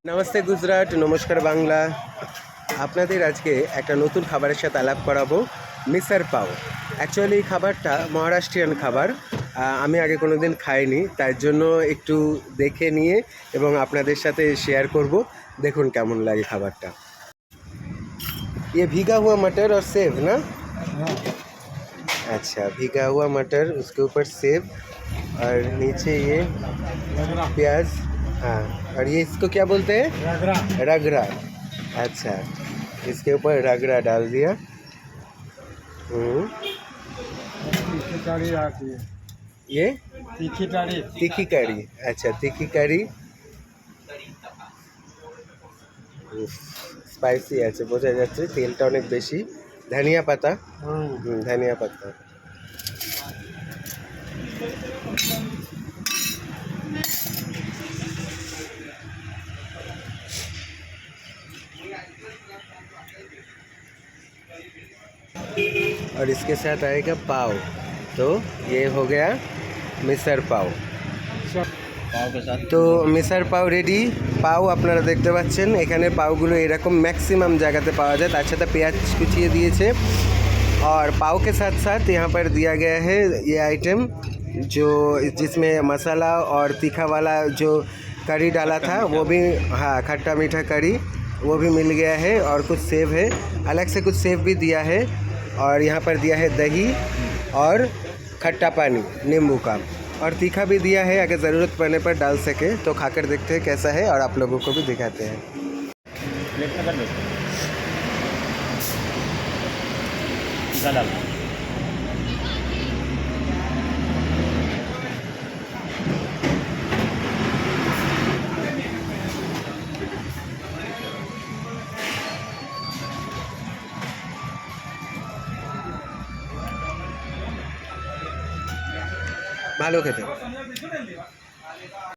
নমস্তে গুজরাট, নমস্কার বাংলা। আপনাদের আজকে একটা নতুন খাবারের সাথে আলাপ করাবো, মিসার পাও। অ্যাকচুয়ালি এই খাবারটা মহারাষ্ট্রিয়ান খাবার। আমি আগে কোনো দিন খাইনি, তার জন্য একটু দেখে নিয়ে এবং আপনাদের সাথে শেয়ার করব। দেখুন কেমন লাগে খাবারটা। ये भीगा हुआ मटर और सेव ना? अच्छा, भीगा हुआ मटर, उसके ऊपर सेव और नीचे ये प्याज। हाँ, और ये इसको क्या बोलते हैं? रगड़ा। रगड़ा। अच्छा, इसके ऊपर रगड़ा डाल दिया। तीखी कड़ी आती है। ये तीखी कड़ी। तीखी कड़ी। अच्छा, तीखी कड़ी। স্পাইসি আছে, বোঝা যাচ্ছে তেলটা অনেক বেশি। ধনিয়া পাতা। ধনিয়া পাতা। और इसके साथ आएगा पाव। तो ये हो गया मिसर पाव। তো মিসার পাও রেডি। পাও আপনারা দেখতে পাচ্ছেন, এখানে পাওগুলো এরকম मैक्सिमम জায়গাতে পাওয়া যায়। তার সাথে পেঁয়াজ কুচিয়ে দিয়েছে। और पाव के साथ साथ यहाँ पर दिया गया है ये आइटम जो जिसमें मसाला और तीखा वाला जो करी डाला था वो भी, हाँ, खट्टा मीठा करी वो भी मिल गया है। और कुछ सेव है, अलग से कुछ सेव भी दिया है। और यहाँ पर दिया है दही और खट्टा पानी नींबू का, और तीखा भी दिया है, अगर ज़रूरत पड़ने पर डाल सके। तो खाकर देखते हैं कैसा है और आप लोगों को भी दिखाते हैं। ভালো খেতে।